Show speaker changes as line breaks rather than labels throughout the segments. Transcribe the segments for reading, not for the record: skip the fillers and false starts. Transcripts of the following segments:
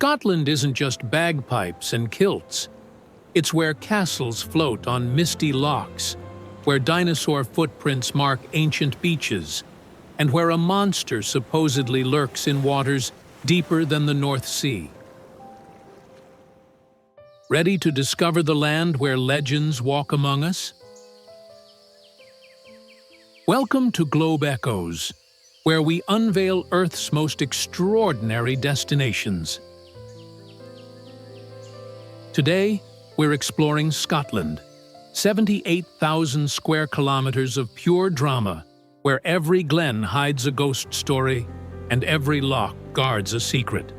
Scotland isn't just bagpipes and kilts. It's where castles float on misty lochs, where dinosaur footprints mark ancient beaches, and where a monster supposedly lurks in waters deeper than the North Sea. Ready to discover the land where legends walk among us? Welcome to Globe Echoes, where we unveil Earth's most extraordinary destinations. Today, we're exploring Scotland, 78,000 square kilometers of pure drama, where every glen hides a ghost story and every loch guards a secret.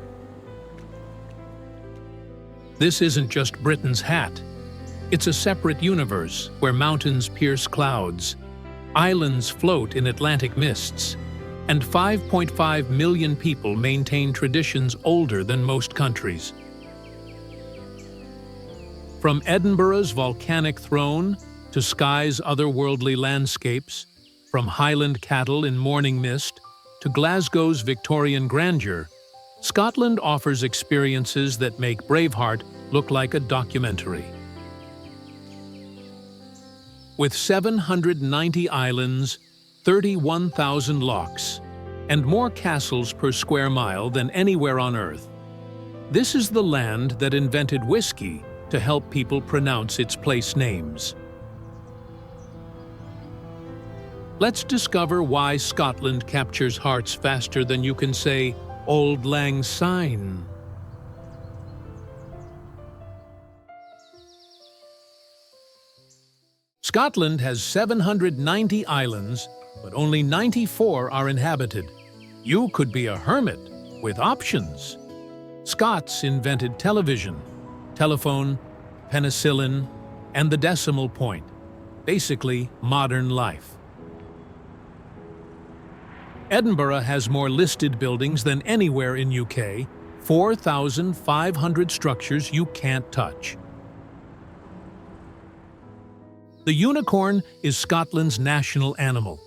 This isn't just Britain's hat. It's a separate universe where mountains pierce clouds, islands float in Atlantic mists, and 5.5 million people maintain traditions older than most countries. From Edinburgh's volcanic throne to Skye's otherworldly landscapes, from Highland cattle in morning mist to Glasgow's Victorian grandeur, Scotland offers experiences that make Braveheart look like a documentary. With 790 islands, 31,000 lochs, and more castles per square mile than anywhere on Earth, this is the land that invented whiskey to help people pronounce its place names. Let's discover why Scotland captures hearts faster than you can say Auld Lang Syne. Scotland has 790 islands, but only 94 are inhabited. You could be a hermit with options. Scots invented television, telephone, penicillin, and the decimal point, basically modern life. Edinburgh has more listed buildings than anywhere in UK, 4,500 structures you can't touch. The unicorn is Scotland's national animal,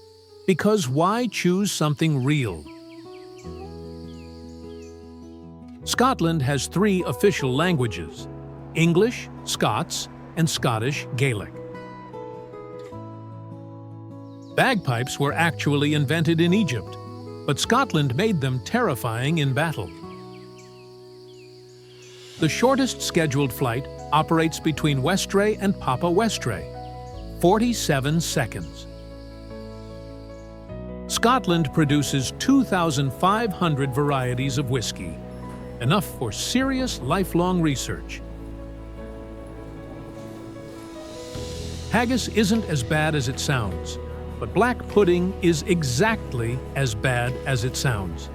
because why choose something real? Scotland has 3 official languages: English, Scots, and Scottish Gaelic. Bagpipes were actually invented in Egypt, but Scotland made them terrifying in battle. The shortest scheduled flight operates between Westray and Papa Westray, 47 seconds. Scotland produces 2,500 varieties of whiskey, enough for serious lifelong research. Haggis isn't as bad as it sounds, but black pudding is exactly as bad as it sounds.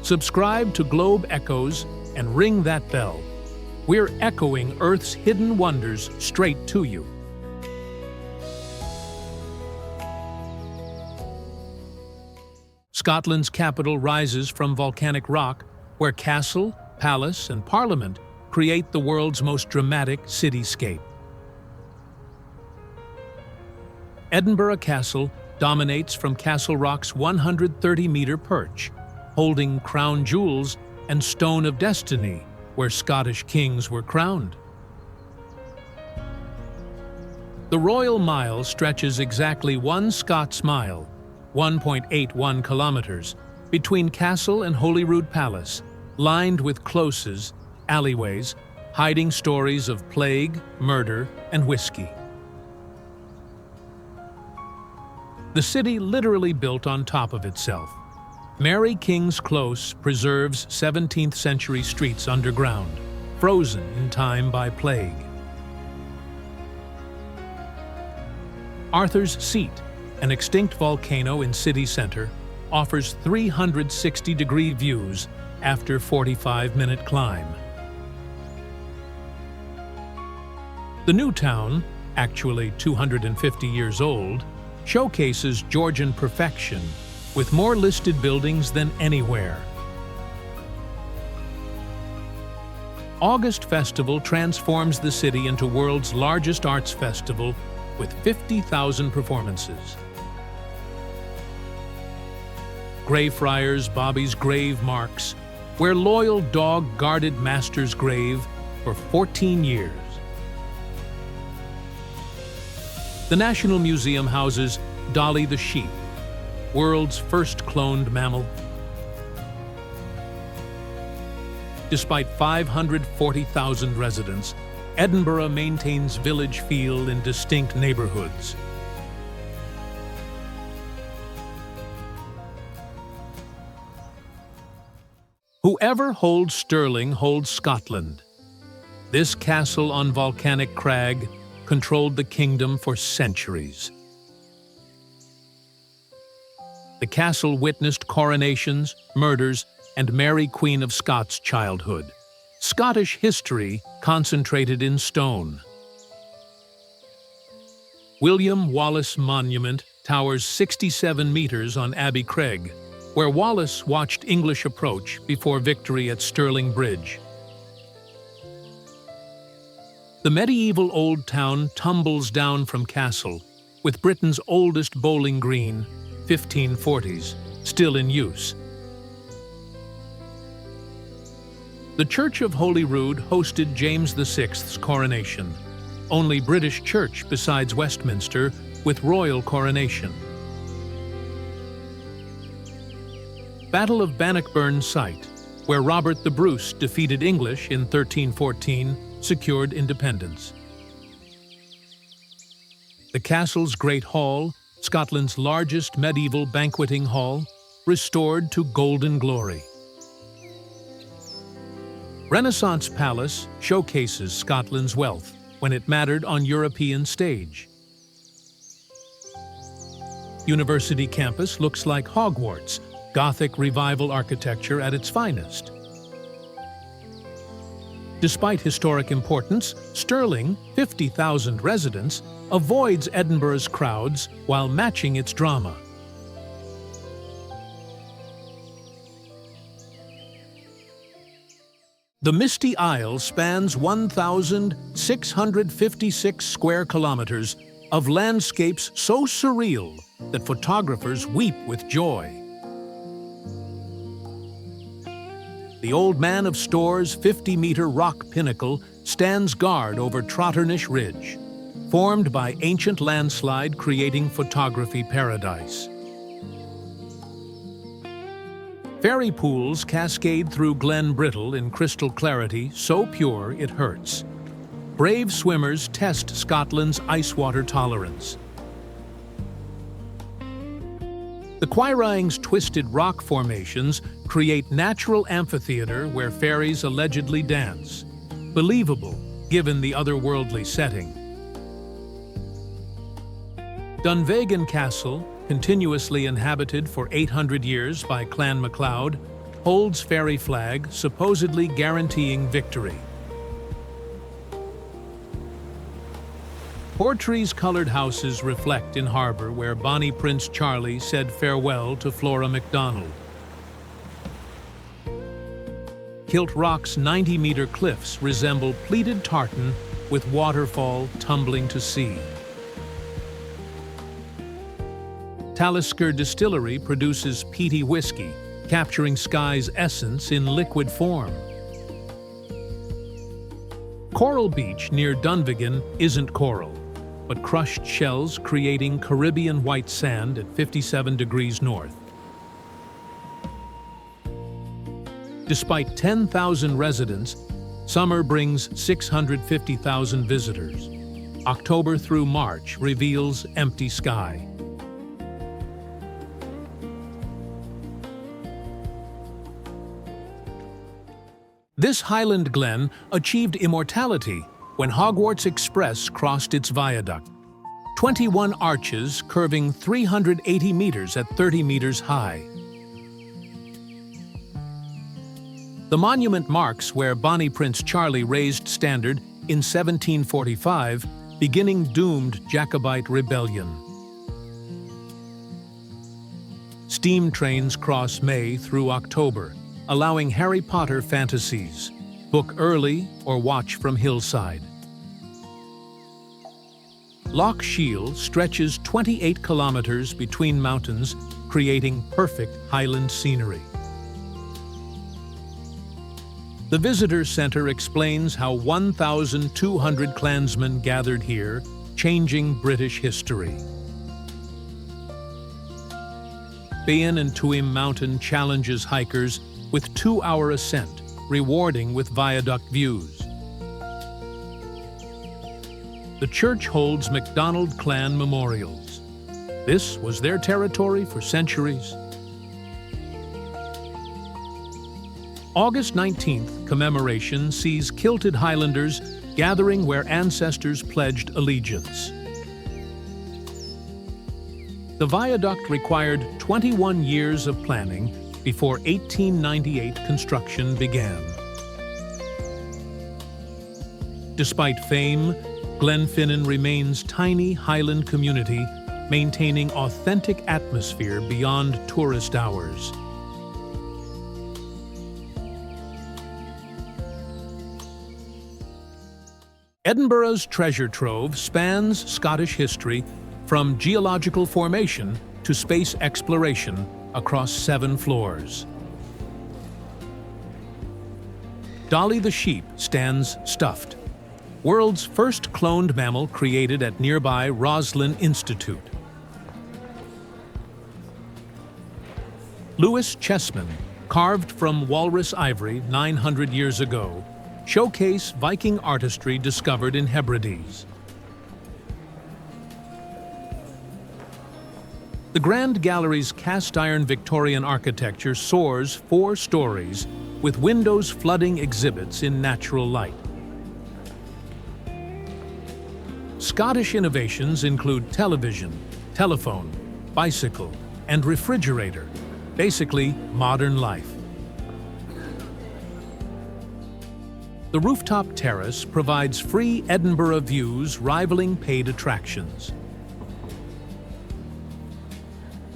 Subscribe to Globe Echoes and ring that bell. We're echoing Earth's hidden wonders straight to you. Scotland's capital rises from volcanic rock, where castle, palace, and parliament create the world's most dramatic cityscape. Edinburgh Castle dominates from Castle Rock's 130-meter perch, holding crown jewels and Stone of Destiny, where Scottish kings were crowned. The Royal Mile stretches exactly 1 Scots mile, 1.81 kilometers, between Castle and Holyrood Palace, lined with closes, alleyways, hiding stories of plague, murder, and whiskey. The city literally built on top of itself. Mary King's Close preserves 17th century streets underground, frozen in time by plague. Arthur's Seat, an extinct volcano in city center, offers 360-degree views after 45-minute climb. The new town, actually 250 years old, showcases Georgian perfection with more listed buildings than anywhere. August Festival transforms the city into world's largest arts festival with 50,000 performances. Greyfriars Bobby's grave marks, where loyal dog guarded master's grave for 14 years. The National Museum houses Dolly the sheep, world's first cloned mammal. Despite 540,000 residents, Edinburgh maintains village feel in distinct neighborhoods. Whoever holds Stirling holds Scotland. This castle on volcanic crag controlled the kingdom for centuries. The castle witnessed coronations, murders, and Mary Queen of Scots' childhood. Scottish history concentrated in stone. William Wallace Monument towers 67 meters on Abbey Craig, where Wallace watched English approach before victory at Stirling Bridge. The medieval old town tumbles down from castle, with Britain's oldest bowling green, 1540s, still in use. The Church of Holyrood hosted James VI's coronation, only British church besides Westminster with royal coronation. Battle of Bannockburn site, where Robert the Bruce defeated English in 1314, secured independence. The castle's Great Hall, Scotland's largest medieval banqueting hall, restored to golden glory. Renaissance Palace showcases Scotland's wealth when it mattered on European stage. University campus looks like Hogwarts, Gothic revival architecture at its finest. Despite historic importance, Stirling, 50,000 residents, avoids Edinburgh's crowds while matching its drama. The Misty Isle spans 1,656 square kilometers of landscapes so surreal that photographers weep with joy. The Old Man of Stor's 50-meter rock pinnacle stands guard over Trotternish Ridge, formed by ancient landslide creating photography paradise. Fairy pools cascade through Glen Brittle in crystal clarity so pure it hurts. Brave swimmers test Scotland's ice water tolerance. The Quirang's twisted rock formations create natural amphitheater where fairies allegedly dance, believable given the otherworldly setting. Dunvegan Castle, continuously inhabited for 800 years by Clan MacLeod, holds fairy flag supposedly guaranteeing victory. Portree's colored houses reflect in harbour where Bonnie Prince Charlie said farewell to Flora MacDonald. Kilt Rock's 90-meter cliffs resemble pleated tartan with waterfall tumbling to sea. Talisker Distillery produces peaty whiskey, capturing Skye's essence in liquid form. Coral Beach near Dunvegan isn't coral, but crushed shells creating Caribbean white sand at 57 degrees north. Despite 10,000 residents, summer brings 650,000 visitors. October through March reveals empty sky. This Highland glen achieved immortality when Hogwarts Express crossed its viaduct. 21 arches curving 380 meters at 30 meters high. The monument marks where Bonnie Prince Charlie raised standard in 1745, beginning doomed Jacobite rebellion. Steam trains cross May through October, allowing Harry Potter fantasies. Book early or watch from hillside. Loch Shiel stretches 28 kilometers between mountains creating perfect highland scenery. The Visitor Centre explains how 1,200 clansmen gathered here, changing British history. Eilean and Tuim Mountain challenges hikers with 2-hour ascent, rewarding with viaduct views. The church holds MacDonald clan memorials. This was their territory for centuries. August 19th commemoration sees kilted Highlanders gathering where ancestors pledged allegiance. The viaduct required 21 years of planning before 1898 construction began. Despite fame, Glenfinnan remains tiny highland community, maintaining authentic atmosphere beyond tourist hours. Edinburgh's treasure trove spans Scottish history from geological formation to space exploration across 7 floors. Dolly the sheep stands stuffed, world's first cloned mammal created at nearby Roslin Institute. Lewis chessmen, carved from walrus ivory 900 years ago, showcase Viking artistry discovered in Hebrides. The Grand Gallery's cast-iron Victorian architecture soars 4 stories with windows flooding exhibits in natural light. Scottish innovations include television, telephone, bicycle, and refrigerator, basically modern life. The rooftop terrace provides free Edinburgh views rivaling paid attractions.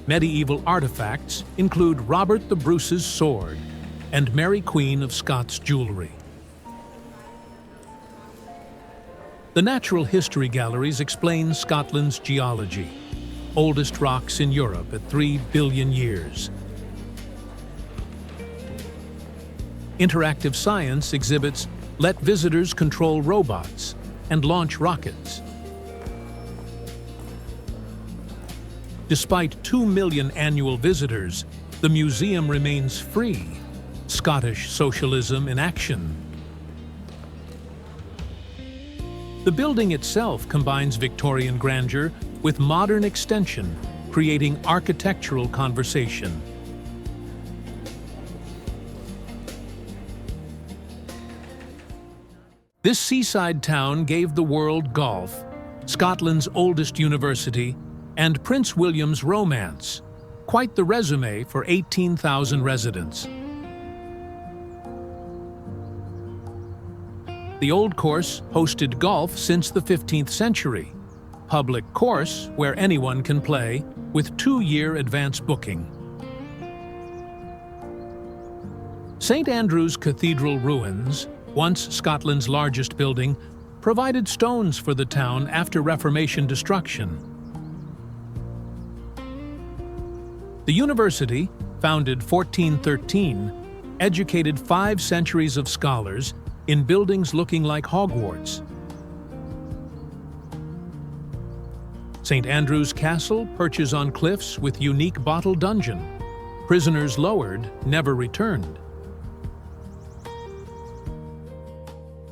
Medieval artifacts include Robert the Bruce's sword and Mary Queen of Scots jewelry. The Natural History Galleries explain Scotland's geology, oldest rocks in Europe at 3 billion years. Interactive science exhibits let visitors control robots and launch rockets. Despite 2 million annual visitors, the museum remains free. Scottish socialism in action. The building itself combines Victorian grandeur with modern extension, creating architectural conversation. This seaside town gave the world golf, Scotland's oldest university, and Prince William's romance. Quite the resume for 18,000 residents. The Old Course hosted golf since the 15th century. Public course where anyone can play, with 2-year advance booking. St. Andrew's Cathedral ruins, once Scotland's largest building, provided stones for the town after Reformation destruction. The university, founded 1413, educated 5 centuries of scholars in buildings looking like Hogwarts. St. Andrew's Castle perches on cliffs with unique bottle dungeon. Prisoners lowered, never returned.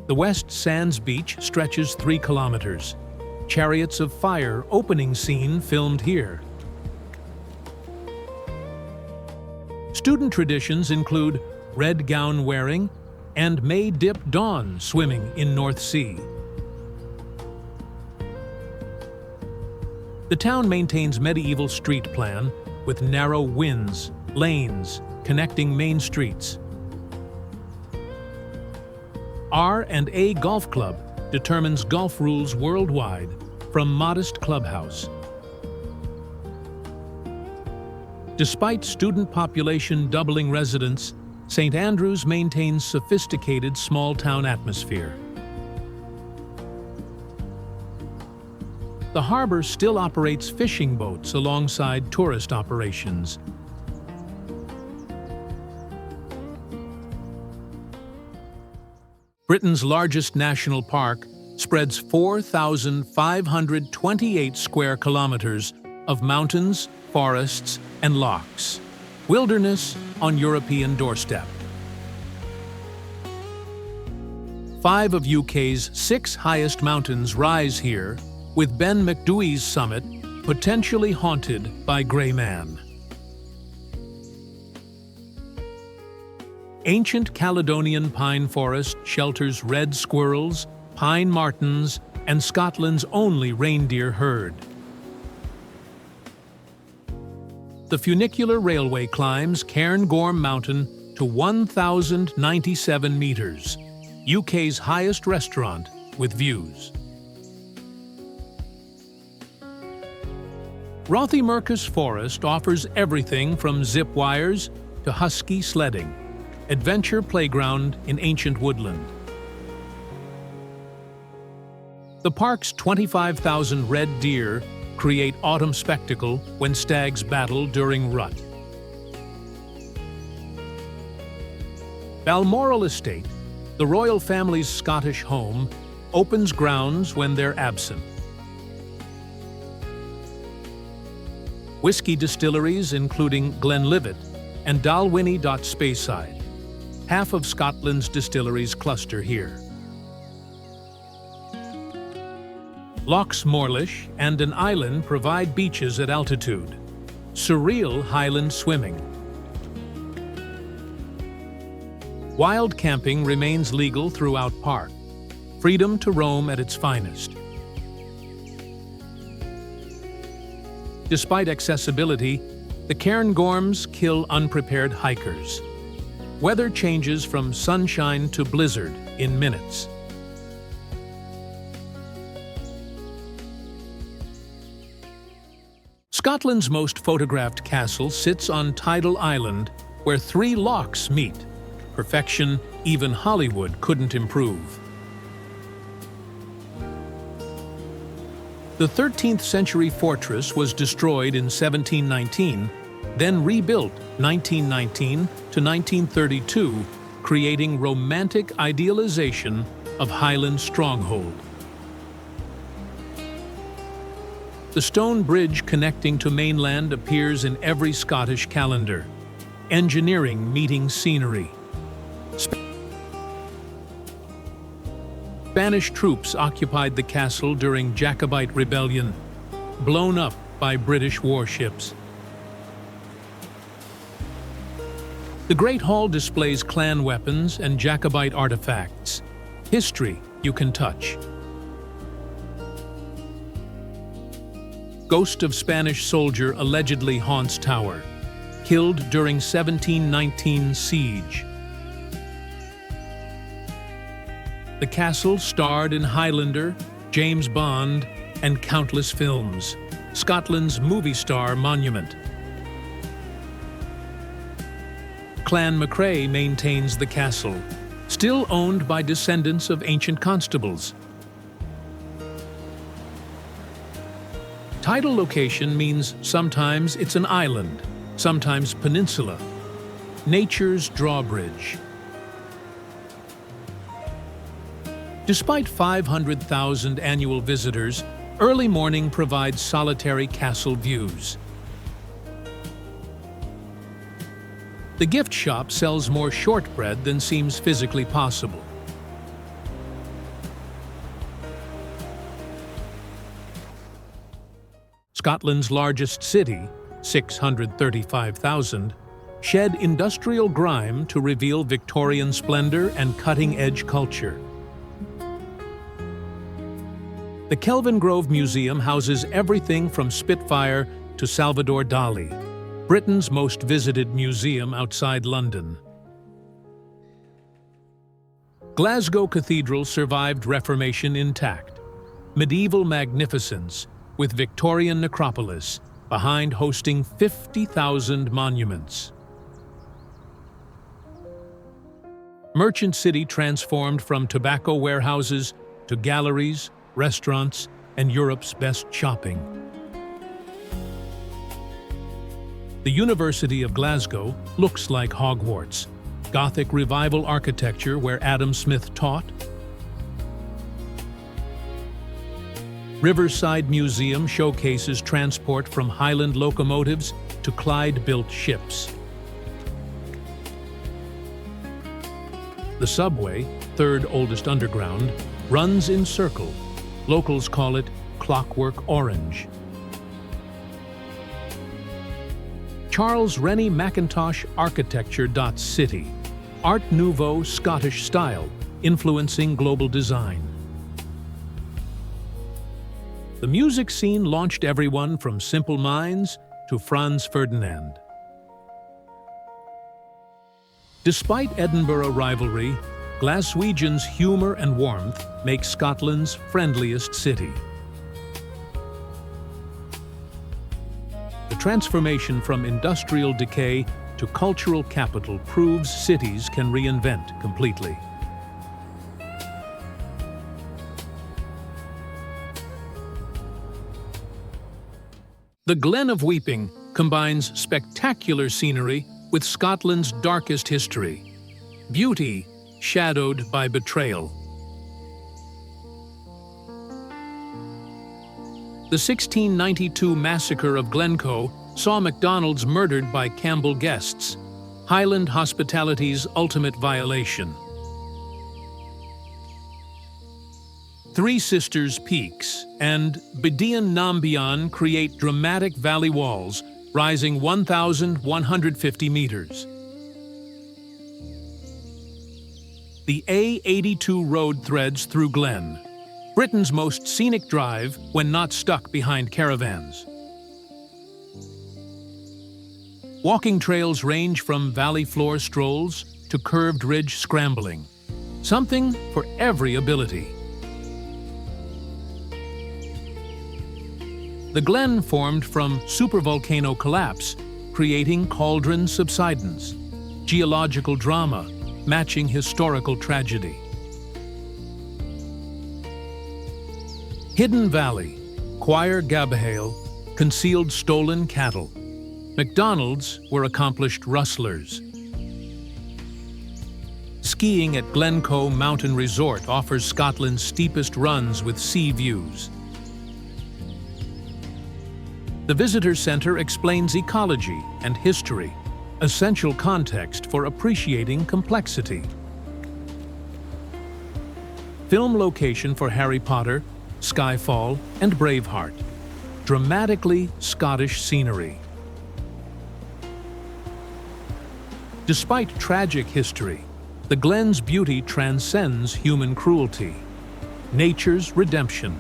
The West Sands Beach stretches 3 kilometers. Chariots of Fire opening scene filmed here. Student traditions include red gown wearing and May Dip Dawn swimming in North Sea. The town maintains medieval street plan with narrow winds, lanes, connecting main streets. R&A Golf Club determines golf rules worldwide from modest clubhouse. Despite student population doubling residents, St. Andrews maintains sophisticated small-town atmosphere. the harbor still operates fishing boats alongside tourist operations. Britain's largest national park spreads 4,528 square kilometers of mountains, forests, and lochs. Wilderness on European doorstep. 5 of UK's 6 highest mountains rise here, with Ben Macdoui's summit potentially haunted by grey man. Ancient Caledonian pine forest shelters red squirrels, pine martens, and Scotland's only reindeer herd. The funicular railway climbs Cairngorms Mountain to 1,097 meters, UK's highest restaurant with views. Rothiemurchus Forest offers everything from zip wires to husky sledding, adventure playground in ancient woodland. The park's 25,000 red deer create autumn spectacle when stags battle during rut. Balmoral Estate, the royal family's Scottish home, opens grounds when they're absent. Whiskey distilleries including Glenlivet and Dalwhinnie. Speyside. Half of Scotland's distilleries cluster here. Lochs Morlish and an Eilean provide beaches at altitude. Surreal highland swimming. Wild camping remains legal throughout park. Freedom to roam at its finest. Despite accessibility, the Cairngorms kill unprepared hikers. Weather changes from sunshine to blizzard in minutes. Scotland's most photographed castle sits on tidal island where 3 lochs meet. Perfection even Hollywood couldn't improve. The 13th century fortress was destroyed in 1719, then rebuilt 1919 to 1932, creating romantic idealization of Highland stronghold. The stone bridge connecting to mainland appears in every Scottish calendar. Engineering meeting scenery. Spanish troops occupied the castle during Jacobite rebellion, blown up by British warships. The Great Hall displays clan weapons and Jacobite artifacts. History you can touch. Ghost of Spanish soldier allegedly haunts tower. Killed during 1719 siege. The castle starred in Highlander, James Bond, and countless films. Scotland's movie star monument. Clan MacRae maintains the castle, still owned by descendants of ancient constables. Tidal location means sometimes it's an island, sometimes peninsula. Nature's drawbridge. Despite 500,000 annual visitors, early morning provides solitary castle views. The gift shop sells more shortbread than seems physically possible. Scotland's largest city, 635,000, shed industrial grime to reveal Victorian splendor and cutting-edge culture. The Kelvingrove Museum houses everything from Spitfire to Salvador Dali, Britain's most visited museum outside London. Glasgow Cathedral survived Reformation intact. Medieval magnificence, with Victorian necropolis, behind hosting 50,000 monuments. Merchant City transformed from tobacco warehouses to galleries, restaurants, and Europe's best shopping. The University of Glasgow looks like Hogwarts, Gothic Revival architecture where Adam Smith taught. Riverside Museum showcases transport from Highland locomotives to Clyde-built ships. The subway, third oldest underground, runs in circle. Locals call it Clockwork Orange. Charles Rennie Mackintosh Architecture. City, Art Nouveau Scottish style, influencing global design. The music scene launched everyone from Simple Minds to Franz Ferdinand. Despite Edinburgh rivalry, Glaswegians' humour and warmth make Scotland's friendliest city. The transformation from industrial decay to cultural capital proves cities can reinvent completely. The Glen of Weeping combines spectacular scenery with Scotland's darkest history, beauty shadowed by betrayal. The 1692 massacre of Glencoe saw MacDonald's murdered by Campbell guests, Highland hospitality's ultimate violation. Three Sisters Peaks and Bedian Nambian create dramatic valley walls rising 1,150 meters. The A82 road threads through Glen, Britain's most scenic drive when not stuck behind caravans. Walking trails range from valley floor strolls to curved ridge scrambling, something for every ability. The Glen formed from supervolcano collapse, creating cauldron subsidence, geological drama matching historical tragedy. Hidden Valley, Choir Gabahale, concealed stolen cattle. MacDonald's were accomplished rustlers. Skiing at Glencoe Mountain Resort offers Scotland's steepest runs with sea views. The Visitor Centre explains ecology and history, essential context for appreciating complexity. Film location for Harry Potter, Skyfall, and Braveheart. Dramatically Scottish scenery. Despite tragic history, the Glen's beauty transcends human cruelty. Nature's redemption.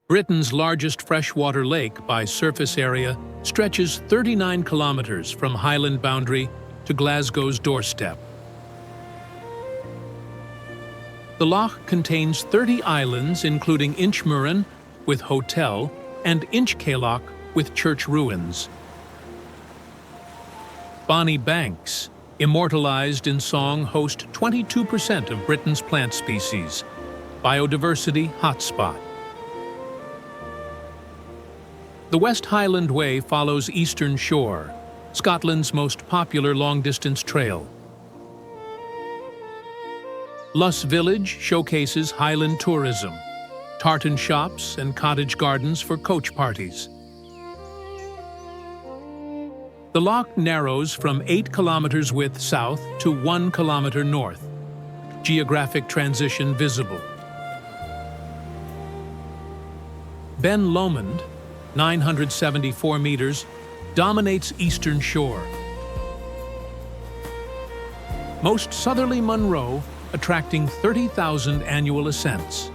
Britain's largest freshwater lake by surface area stretches 39 kilometers from Highland boundary to Glasgow's doorstep. The loch contains 30 islands, including Inchmurren with hotel and Inchcailloch with church ruins. Bonny Banks, immortalized in song, host 22% of Britain's plant species. Biodiversity hotspot. The West Highland Way follows Eastern Shore, Scotland's most popular long-distance trail. Luss Village showcases Highland tourism, tartan shops and cottage gardens for coach parties. The loch narrows from 8 kilometers width south to 1 kilometer north. Geographic transition visible. Ben Lomond, 974 meters, dominates Eastern Shore. Most southerly Munro, attracting 30,000 annual ascents.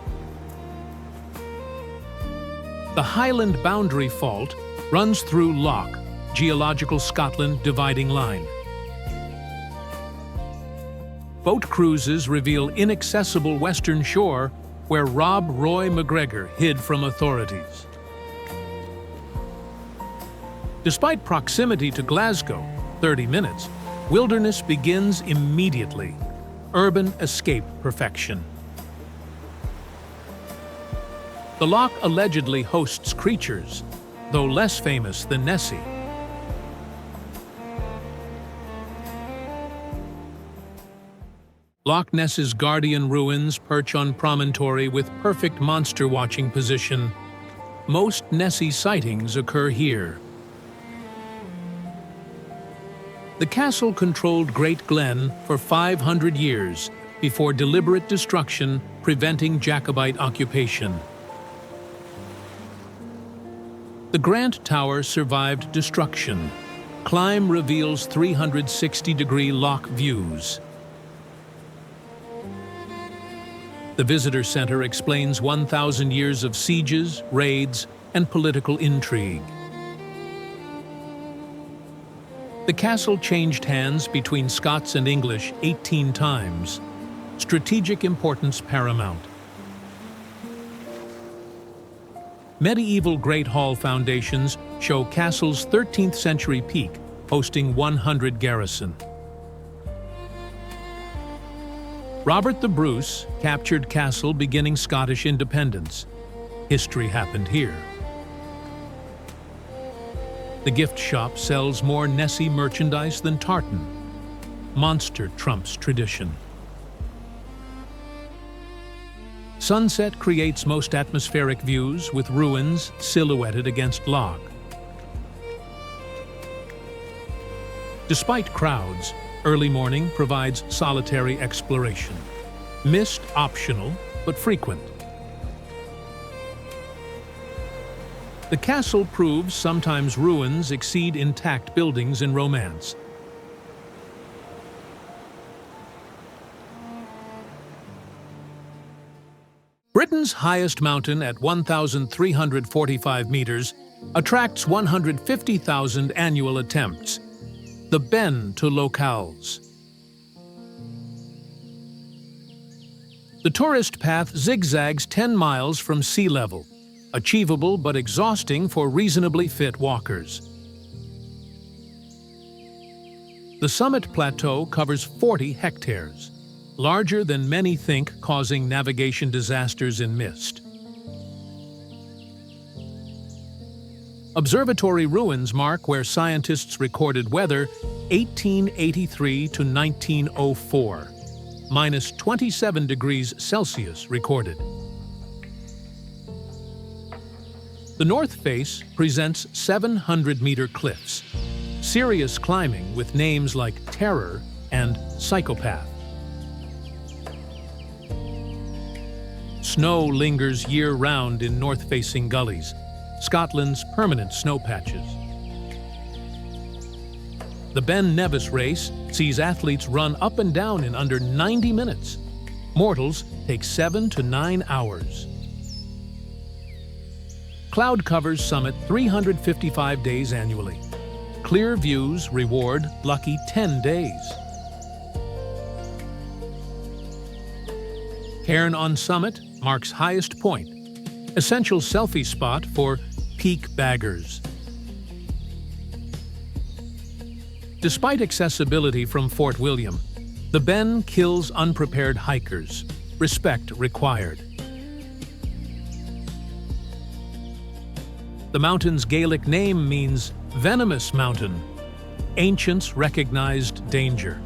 The Highland Boundary Fault runs through Loch, geological Scotland dividing line. Boat cruises reveal inaccessible Western Shore where Rob Roy McGregor hid from authorities. Despite proximity to Glasgow, 30 minutes, wilderness begins immediately. urban escape perfection. The loch allegedly hosts creatures, though less famous than Nessie. Loch Ness's guardian ruins perch on promontory with perfect monster-watching position. Most Nessie sightings occur here. The castle controlled Great Glen for 500 years before deliberate destruction preventing Jacobite occupation. The Grant Tower survived destruction. Climb reveals 360-degree loch views. The Visitor Center explains 1,000 years of sieges, raids, and political intrigue. The castle changed hands between Scots and English 18 times. Strategic importance paramount. Medieval Great Hall foundations show castle's 13th century peak, hosting 100 garrison. Robert the Bruce captured castle beginning Scottish independence. History happened here. The gift shop sells more Nessie merchandise than tartan. Monster trumps tradition. Sunset creates most atmospheric views with ruins silhouetted against loch. Despite crowds, early morning provides solitary exploration. Mist optional, but frequent. The castle proves sometimes ruins exceed intact buildings in romance. Britain's highest mountain at 1,345 meters attracts 150,000 annual attempts. The bend to locales. The tourist path zigzags 10 miles from sea level, achievable but exhausting for reasonably fit walkers. The summit plateau covers 40 hectares, larger than many think, causing navigation disasters in mist. Observatory ruins mark where scientists recorded weather 1883 to 1904, minus 27 degrees Celsius recorded. The north face presents 700-meter cliffs, serious climbing with names like Terror and Psychopath. Snow lingers year-round in north-facing gullies, Scotland's permanent snow patches. The Ben Nevis race sees athletes run up and down in under 90 minutes. Mortals take 7 to 9 hours. Cloud covers summit 355 days annually. Clear views reward lucky 10 days. Cairn on summit marks highest point, essential selfie spot for peak baggers. Despite accessibility from Fort William, the Ben kills unprepared hikers. Respect required. The mountain's Gaelic name means venomous mountain. Ancients recognized danger.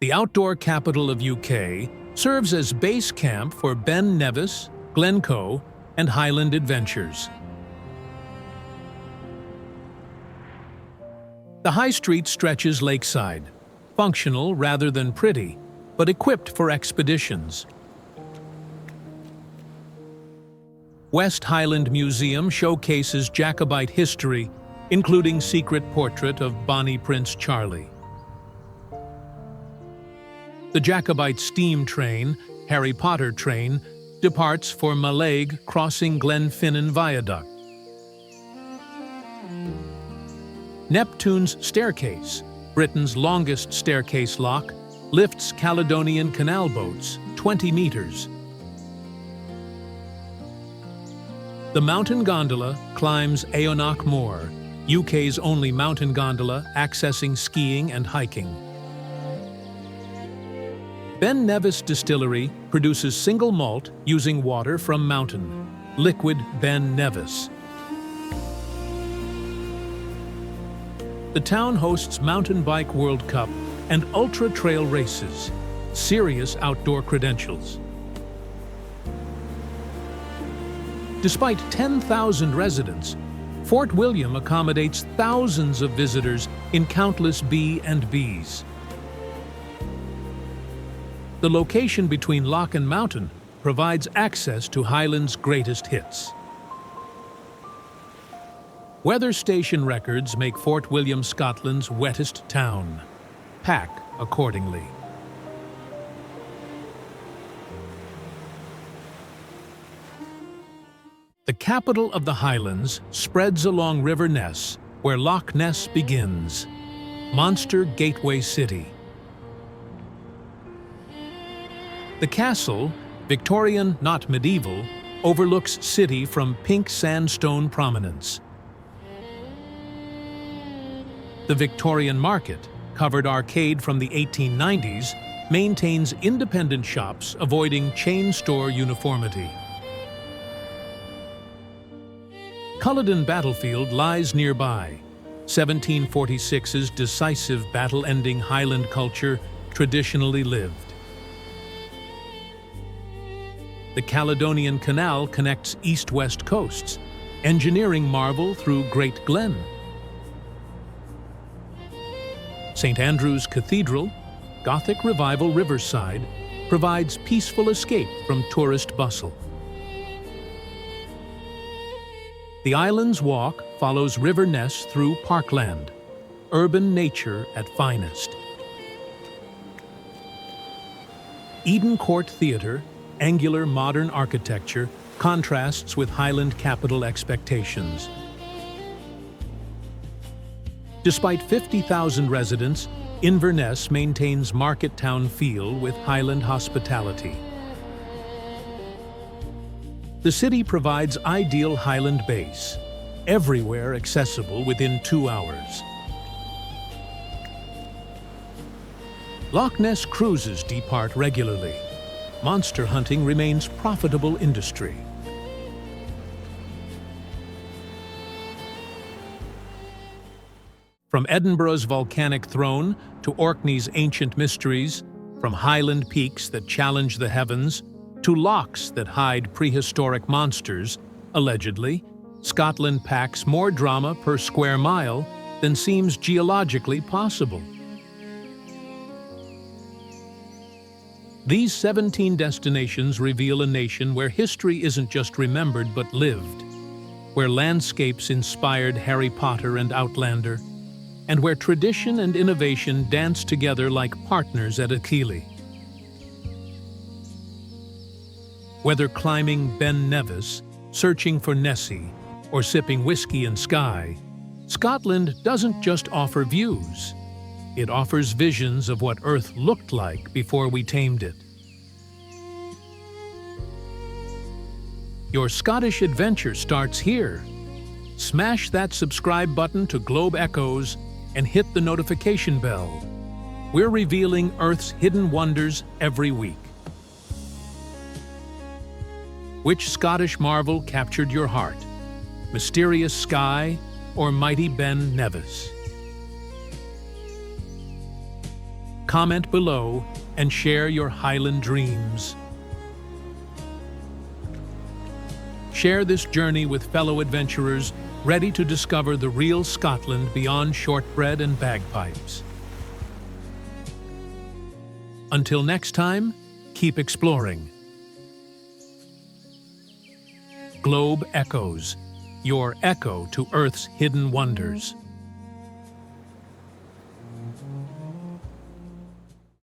The outdoor capital of UK serves as base camp for Ben Nevis, Glencoe, and Highland adventures. The high street stretches lakeside, functional rather than pretty, but equipped for expeditions. West Highland Museum showcases Jacobite history, including secret portrait of Bonnie Prince Charlie. The Jacobite steam train, Harry Potter train, departs for Mallaig, crossing Glenfinnan Viaduct. Neptune's Staircase, Britain's longest staircase loch, lifts Caledonian canal boats 20 meters. The mountain gondola climbs Eonoch Moor, UK's only mountain gondola accessing skiing and hiking. Ben Nevis Distillery produces single malt using water from mountain, liquid Ben Nevis. The town hosts Mountain Bike World Cup and ultra trail races, serious outdoor credentials. Despite 10,000 residents, Fort William accommodates thousands of visitors in countless B&Bs. The location between loch and mountain provides access to Highlands' greatest hits. Weather station records make Fort William Scotland's wettest town. Pack accordingly. The capital of the Highlands spreads along River Ness, where Loch Ness begins. Monster Gateway City. The castle, Victorian not medieval, overlooks city from pink sandstone prominence. The Victorian Market, covered arcade from the 1890s, maintains independent shops avoiding chain store uniformity. Culloden Battlefield lies nearby, 1746's decisive battle-ending Highland culture traditionally lived. The Caledonian Canal connects east-west coasts, engineering marvel through Great Glen. St. Andrew's Cathedral, Gothic Revival Riverside, provides peaceful escape from tourist bustle. The Islands Walk follows River Ness through parkland, urban nature at finest. Eden Court Theatre, angular modern architecture, contrasts with Highland capital expectations. Despite 50,000 residents, Inverness maintains market town feel with Highland hospitality. The city provides ideal Highland base, everywhere accessible within 2 hours. Loch Ness cruises depart regularly. Monster hunting remains profitable industry. From Edinburgh's volcanic throne to Orkney's ancient mysteries, from highland peaks that challenge the heavens to lochs that hide prehistoric monsters, allegedly, Scotland packs more drama per square mile than seems geologically possible. These 17 destinations reveal a nation where history isn't just remembered but lived, where landscapes inspired Harry Potter and Outlander, and where tradition and innovation dance together like partners at Eilean. Whether climbing Ben Nevis, searching for Nessie, or sipping whiskey in Skye, Scotland doesn't just offer views. It offers visions of what Earth looked like before we tamed it. Your Scottish adventure starts here. Smash that subscribe button to Globe Echoes and hit the notification bell. We're revealing Earth's hidden wonders every week. Which Scottish marvel captured your heart? Mysterious Skye or mighty Ben Nevis? Comment below and share your Highland dreams. Share this journey with fellow adventurers ready to discover the real Scotland beyond shortbread and bagpipes. Until next time, keep exploring. Globe Echoes, your echo to Earth's hidden wonders.